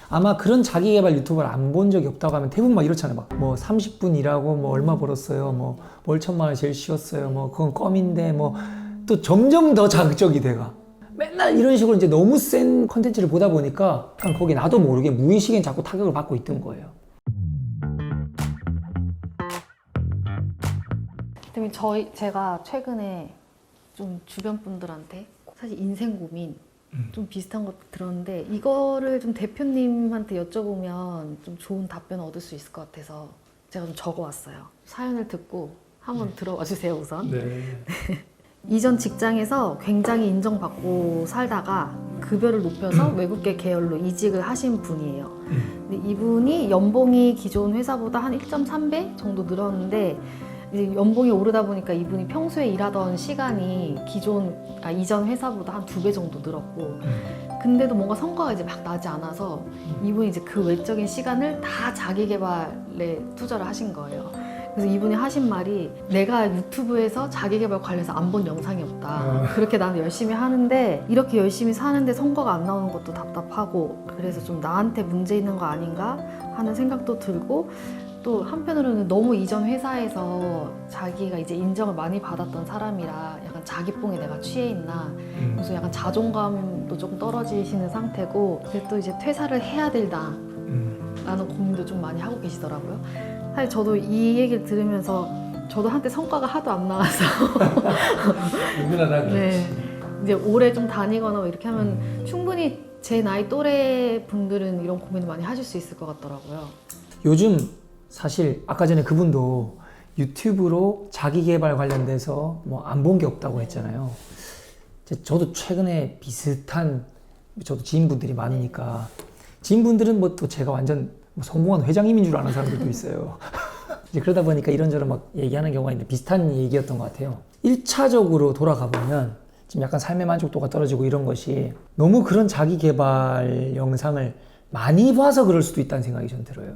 아마 그런 자기계발 유튜버를 안 본 적이 없다고 하면 대부분 막 이렇잖아요. 막 뭐 30분 일하고 뭐 얼마 벌었어요. 뭐 월 1,000만 원 제일 쉬웠어요. 뭐 그건 껌인데 뭐 또 점점 더 자극적이 돼가. 맨날 이런 식으로 이제 너무 센 컨텐츠를 보다 보니까 그냥 거기 나도 모르게 무의식엔 자꾸 타격을 받고 있던 거예요. 대표님 제가 최근에 좀 주변 분들한테 사실 인생 고민 좀 비슷한 것 들었는데 이거를 좀 대표님한테 여쭤보면 좀 좋은 답변을 얻을 수 있을 것 같아서 제가 좀 적어왔어요. 사연을 듣고 한번 들어봐 주세요 우선. 네. 이전 직장에서 굉장히 인정받고 살다가 급여를 높여서 외국계 계열로 이직을 하신 분이에요. 근데 이분이 연봉이 기존 회사보다 한 1.3배 정도 늘었는데 이제 연봉이 오르다 보니까 이분이 평소에 일하던 시간이 이전 회사보다 한 2배 정도 늘었고 근데도 뭔가 성과가 이제 막 나지 않아서 이분이 이제 그 외적인 시간을 다 자기 개발에 투자를 하신 거예요. 그래서 이분이 하신 말이 내가 유튜브에서 자기 개발 관련해서 안 본 영상이 없다. 그렇게 나는 열심히 하는데 이렇게 열심히 사는데 성과가 안 나오는 것도 답답하고 그래서 좀 나한테 문제 있는 거 아닌가 하는 생각도 들고 또 한편으로는 너무 이전 회사에서 자기가 이제 인정을 많이 받았던 사람이라 약간 자기뽕에 내가 취해 있나 그래서 약간 자존감도 조금 떨어지시는 상태고 그래서 또 이제 퇴사를 해야 되나 라는 고민도 좀 많이 하고 계시더라고요. 사실 저도 이 얘기를 들으면서 저도 한때 성과가 하도 안 나와서 누구나 다 네. 이제 오래 좀 다니거나 뭐 이렇게 하면 충분히 제 나이 또래 분들은 이런 고민을 많이 하실 수 있을 것 같더라고요. 요즘 사실 아까 전에 그분도 유튜브로 자기계발 관련돼서 뭐 안 본 게 없다고 했잖아요. 저도 최근에 비슷한 저도 지인분들이 많으니까 지인분들은 뭐 또 제가 완전 성공한 회장님인 줄 아는 사람들도 있어요. 이제 그러다 보니까 이런저런 막 얘기하는 경우가 있는데 비슷한 얘기였던 것 같아요. 1차적으로 돌아가 보면 지금 약간 삶의 만족도가 떨어지고 이런 것이 너무 그런 자기계발 영상을 많이 봐서 그럴 수도 있다는 생각이 전 들어요.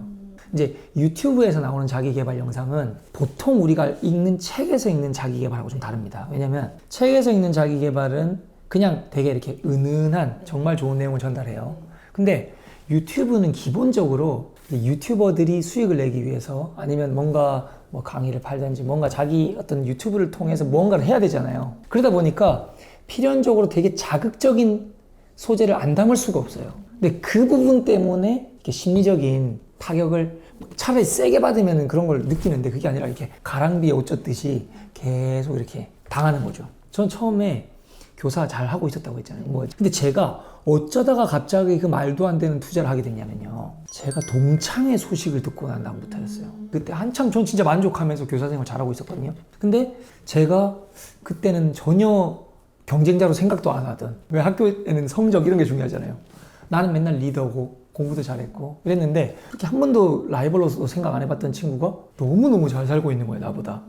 이제 유튜브에서 나오는 자기계발 영상은 보통 우리가 읽는 책에서 읽는 자기계발하고 좀 다릅니다. 왜냐면 책에서 읽는 자기계발은 그냥 되게 이렇게 은은한 정말 좋은 내용을 전달해요. 근데 유튜브는 기본적으로 유튜버들이 수익을 내기 위해서 아니면 뭔가 뭐 강의를 팔든지 뭔가 자기 어떤 유튜브를 통해서 뭔가를 해야 되잖아요. 그러다 보니까 필연적으로 되게 자극적인 소재를 안 담을 수가 없어요. 근데 그 부분 때문에 이렇게 심리적인 타격을 차라리 세게 받으면 그런 걸 느끼는데 그게 아니라 이렇게 가랑비에 옷 젖듯이 계속 이렇게 당하는 거죠. 전 처음에 교사 잘 하고 있었다고 했잖아요. 근데 제가 어쩌다가 갑자기 그 말도 안 되는 투자를 하게 됐냐면요. 제가 동창회 소식을 듣고 난 다음부터였어요. 그때 한참 전 진짜 만족하면서 교사 생활 잘하고 있었거든요. 근데 제가 그때는 전혀 경쟁자로 생각도 안 하던 왜 학교에는 성적 이런 게 중요하잖아요. 나는 맨날 리더고 공부도 잘했고 이랬는데 그렇게 한 번도 라이벌로서 생각 안 해봤던 친구가 너무너무 잘 살고 있는 거예요, 나보다.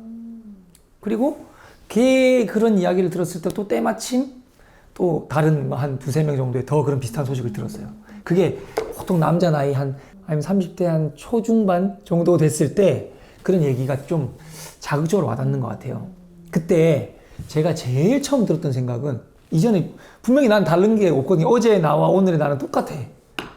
그리고 걔 그런 이야기를 들었을 때 또 때마침 또 다른 한 두세 명 정도의 더 그런 비슷한 소식을 들었어요. 그게 보통 남자 나이 아니면 30대 한 초중반 정도 됐을 때 그런 얘기가 좀 자극적으로 와닿는 것 같아요. 그때 제가 제일 처음 들었던 생각은 이전에 분명히 난 다른 게 없거든요. 어제 나와 오늘의 나는 똑같아.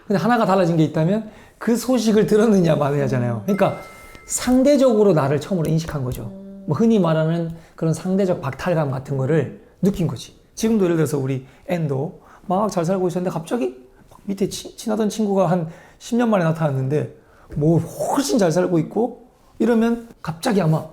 근데 하나가 달라진 게 있다면 그 소식을 들었느냐 마느냐잖아요. 그러니까 상대적으로 나를 처음으로 인식한 거죠. 뭐 흔히 말하는 그런 상대적 박탈감 같은 거를 느낀 거지. 지금도 예를 들어서 우리 앤도 막 잘 살고 있었는데 갑자기 밑에 친하던 친구가 한 10년 만에 나타났는데 뭐 훨씬 잘 살고 있고 이러면 갑자기 아마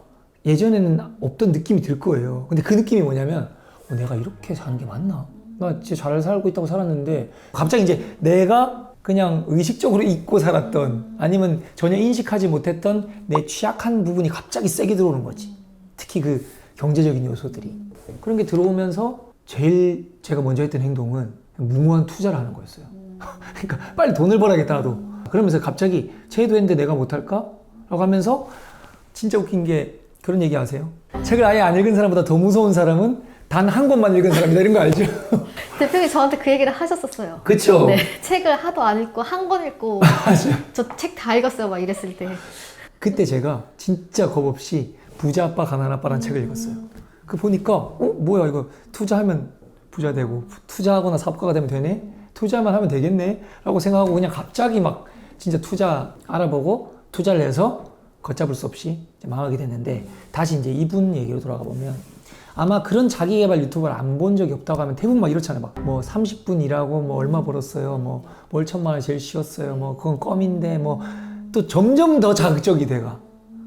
예전에는 없던 느낌이 들 거예요. 근데 그 느낌이 뭐냐면 내가 이렇게 사는 게 맞나? 나 진짜 잘 살고 있다고 살았는데 갑자기 이제 내가 그냥 의식적으로 잊고 살았던 아니면 전혀 인식하지 못했던 내 취약한 부분이 갑자기 세게 들어오는 거지. 특히 그 경제적인 요소들이. 그런 게 들어오면서 제일 제가 먼저 했던 행동은 무모한 투자를 하는 거였어요. 그러니까 빨리 돈을 벌어야겠다 나도. 그러면서 갑자기 쟤도 했는데 내가 못할까? 라고 하면서 진짜 웃긴 게 그런 얘기 아세요? 책을 아예 안 읽은 사람보다 더 무서운 사람은 단 한 권만 읽은 사람이다 이런 거 알죠? 대표님이 저한테 그 얘기를 하셨었어요. 그쵸? 네, 책을 하도 안 읽고 한 권 읽고 저 책 다 읽었어요 막 이랬을 때. 그때 제가 진짜 겁없이 부자 아빠 가난 아빠라는 책을 읽었어요. 그 보니까 뭐야 이거 투자하면 부자 되고 투자하거나 사업가가 되면 되네? 투자만 하면 되겠네 라고 생각하고 그냥 갑자기 막 진짜 투자 알아보고 투자를 해서 걷잡을 수 없이 이제 망하게 됐는데, 다시 이제 이분 얘기로 돌아가 보면 아마 그런 자기개발 유튜버를 안 본 적이 없다고 하면 대부분 막 이렇잖아요. 막 뭐 30분 일하고 뭐 얼마 벌었어요, 뭐 월 1,000만 원 제일 쉬웠어요, 뭐 그건 껌인데, 뭐 또 점점 더 자극적이 돼가.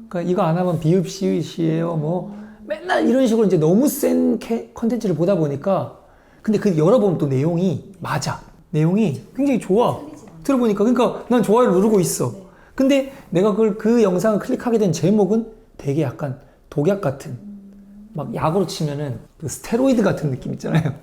그러니까 이거 안 하면 비읍시읒이에요, 뭐 맨날 이런 식으로 이제 너무 센 컨텐츠를 보다 보니까, 근데 그 열어보면 또 내용이 맞아. 내용이 굉장히 좋아. 들어보니까. 그러니까 난 좋아요를 누르고 있어. 근데 내가 그 영상을 클릭하게 된 제목은 되게 약간 독약 같은, 막 약으로 치면은 그 스테로이드 같은 느낌 있잖아요.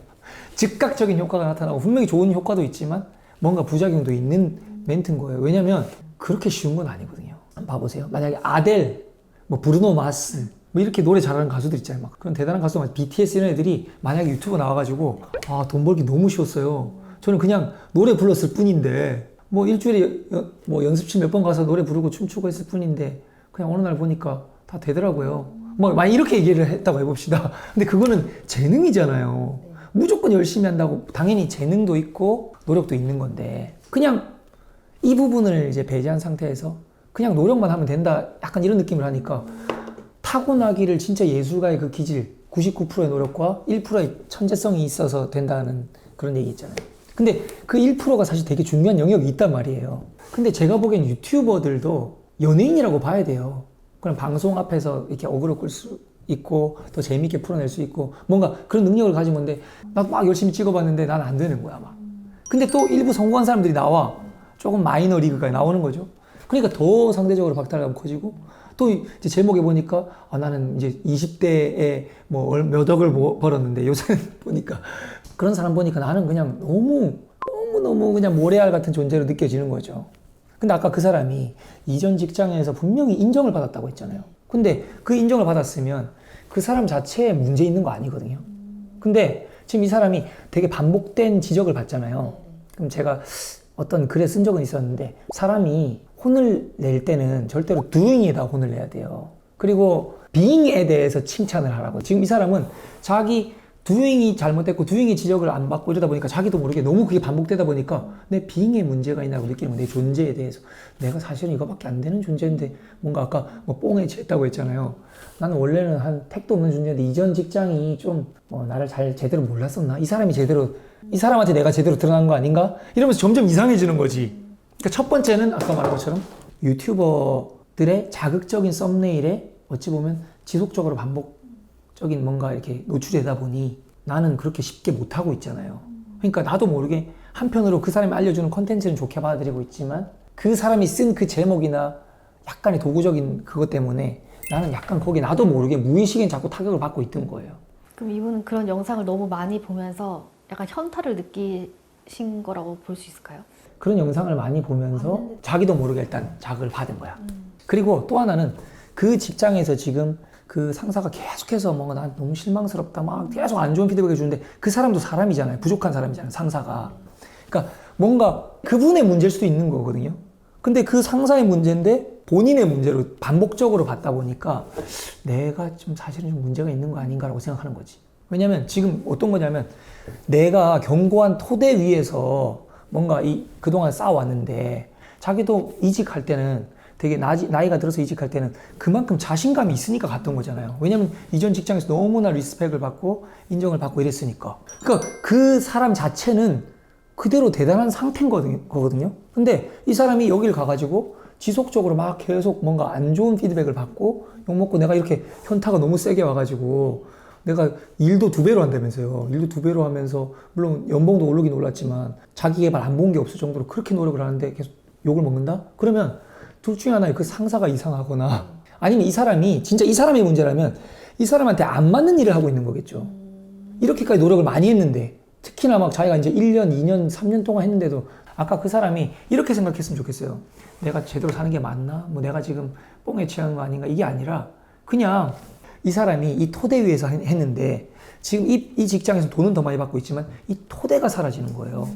즉각적인 효과가 나타나고 분명히 좋은 효과도 있지만 뭔가 부작용도 있는 멘트인 거예요. 왜냐면 그렇게 쉬운 건 아니거든요. 한번 봐보세요. 만약에 아델, 뭐 브루노 마스, 뭐 이렇게 노래 잘하는 가수들 있잖아요. 막 그런 대단한 가수, BTS 이런 애들이 만약에 유튜브 나와가지고 돈 벌기 너무 쉬웠어요. 저는 그냥 노래 불렀을 뿐인데, 뭐 일주일에 뭐 연습실 몇 번 가서 노래 부르고 춤추고 했을 뿐인데 그냥 어느 날 보니까 다 되더라고요. 뭐 만약 이렇게 얘기를 했다고 해봅시다. 근데 그거는 재능이잖아요. 무조건 열심히 한다고 당연히 재능도 있고 노력도 있는 건데, 그냥 이 부분을 이제 배제한 상태에서 그냥 노력만 하면 된다, 약간 이런 느낌을 하니까 타고나기를 진짜 예술가의 그 기질, 99%의 노력과 1%의 천재성이 있어서 된다는 그런 얘기 있잖아요. 근데 그 1%가 사실 되게 중요한 영역이 있단 말이에요. 근데 제가 보기엔 유튜버들도 연예인이라고 봐야 돼요. 그냥 방송 앞에서 이렇게 어그로 끌 수 있고 더 재밌게 풀어낼 수 있고 뭔가 그런 능력을 가진 건데, 나도 막 열심히 찍어봤는데 난 안 되는 거야 막. 근데 또 일부 성공한 사람들이 나와, 조금 마이너 리그가 나오는 거죠. 그러니까 더 상대적으로 박탈감이 커지고, 또 이제 제목에 보니까 나는 이제 20대에 뭐 몇 억을 벌었는데 요새는 보니까 그런 사람 보니까 나는 그냥 너무 그냥 모래알 같은 존재로 느껴지는 거죠. 근데 아까 그 사람이 이전 직장에서 분명히 인정을 받았다고 했잖아요. 근데 그 인정을 받았으면 그 사람 자체에 문제 있는 거 아니거든요. 근데 지금 이 사람이 되게 반복된 지적을 받잖아요. 그럼 제가 어떤 글에 쓴 적은 있었는데, 사람이 혼을 낼 때는 절대로 doing에다 혼을 내야 돼요. 그리고 being에 대해서 칭찬을 하라고. 지금 이 사람은 자기 doing이 잘못됐고 doing의 지적을 안 받고 이러다 보니까 자기도 모르게 너무 그게 반복되다 보니까 내 being에 문제가 있나고 느끼는 거예요. 내 존재에 대해서. 내가 사실은 이거밖에 안 되는 존재인데, 뭔가 아까 뭐 뽕에 취했다고 했잖아요. 나는 원래는 한 택도 없는 존재인데 이전 직장이 좀 나를 잘 제대로 몰랐었나? 이 사람한테 내가 제대로 드러난 거 아닌가? 이러면서 점점 이상해지는 거지. 그러니까 첫 번째는 아까 말한 것처럼 유튜버들의 자극적인 썸네일에 어찌 보면 지속적으로 반복적인 뭔가 이렇게 노출되다 보니 나는 그렇게 쉽게 못하고 있잖아요. 그러니까 나도 모르게 한편으로 그 사람이 알려주는 컨텐츠는 좋게 받아들이고 있지만 그 사람이 쓴 그 제목이나 약간의 도구적인 그것 때문에 나는 약간 거기에 나도 모르게 무의식엔 자꾸 타격을 받고 있던 거예요. 그럼 이분은 그런 영상을 너무 많이 보면서 약간 현타를 느끼신 거라고 볼 수 있을까요? 그런 영상을 많이 보면서 자기도 모르게 일단 자극을 받은 거야. 그리고 또 하나는 그 직장에서 지금 그 상사가 계속해서 뭔가 난 너무 실망스럽다 막 계속 안 좋은 피드백을 주는데, 그 사람도 사람이잖아요. 부족한 사람이잖아요, 상사가. 그러니까 뭔가 그분의 문제일 수도 있는 거거든요. 근데 그 상사의 문제인데 본인의 문제로 반복적으로 받다 보니까 내가 좀 사실은 좀 문제가 있는 거 아닌가라고 생각하는 거지. 왜냐면 지금 어떤 거냐면, 내가 견고한 토대 위에서 뭔가 그동안 쌓아왔는데, 자기도 이직할 때는 되게 나이가 들어서 이직할 때는 그만큼 자신감이 있으니까 갔던 거잖아요. 왜냐면 이전 직장에서 너무나 리스펙을 받고 인정을 받고 이랬으니까. 그러니까 그 사람 자체는 그대로 대단한 상태인 거거든요. 근데 이 사람이 여길 가가지고 지속적으로 막 계속 뭔가 안 좋은 피드백을 받고 욕먹고, 내가 이렇게 현타가 너무 세게 와가지고 내가 일도 2배로 한다면서요. 일도 2배로 하면서 물론 연봉도 오르긴 올랐지만 자기 개발 안 본 게 없을 정도로 그렇게 노력을 하는데 계속 욕을 먹는다? 그러면 둘 중에 하나에 그 상사가 이상하거나, 아니면 이 사람이 진짜 이 사람의 문제라면 이 사람한테 안 맞는 일을 하고 있는 거겠죠. 이렇게까지 노력을 많이 했는데, 특히나 막 자기가 이제 1년, 2년, 3년 동안 했는데도 아까 그 사람이 이렇게 생각했으면 좋겠어요. 내가 제대로 사는 게 맞나? 뭐 내가 지금 뽕에 취한 거 아닌가? 이게 아니라 그냥 이 사람이 이 토대 위에서 했는데 지금 이 직장에서 돈은 더 많이 받고 있지만 이 토대가 사라지는 거예요.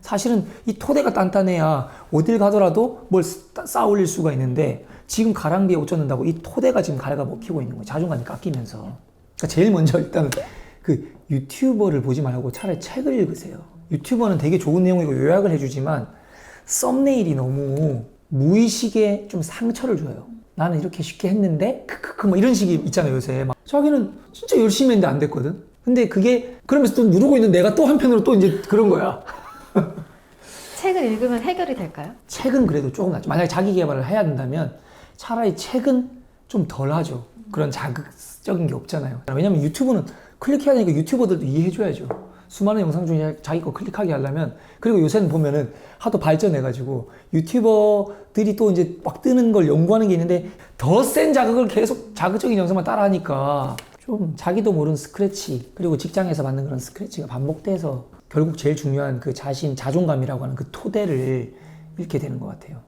사실은 이 토대가 단단해야 어딜 가더라도 뭘 쌓아 올릴 수가 있는데, 지금 가랑비에 옷 젖는다고 이 토대가 지금 갉아먹히고 있는 거예요. 자존감이 깎이면서. 그러니까 제일 먼저 일단은 그 유튜버를 보지 말고 차라리 책을 읽으세요. 유튜버는 되게 좋은 내용이고 요약을 해주지만 썸네일이 너무 무의식에 좀 상처를 줘요. 나는 이렇게 쉽게 했는데 크크크 뭐 이런 식이 있잖아요 요새. 막 자기는 진짜 열심히 했는데 안 됐거든. 근데 그게 그러면서 또 누르고 있는 내가 또 한편으로 또 이제 그런 거야. 책을 읽으면 해결이 될까요? 책은 그래도 조금 낫죠. 만약에 자기 개발을 해야 된다면 차라리 책은 좀 덜 하죠. 그런 자극적인 게 없잖아요. 왜냐면 유튜브는 클릭해야 되니까 유튜버들도 이해해줘야죠. 수많은 영상 중에 자기 거 클릭하게 하려면. 그리고 요새는 보면은 하도 발전해가지고 유튜버들이 또 이제 막 뜨는 걸 연구하는 게 있는데 더 센 자극을 계속 자극적인 영상만 따라하니까 좀 자기도 모르는 스크래치, 그리고 직장에서 받는 그런 스크래치가 반복돼서 결국 제일 중요한 그 자신 자존감이라고 하는 그 토대를 잃게 되는 것 같아요.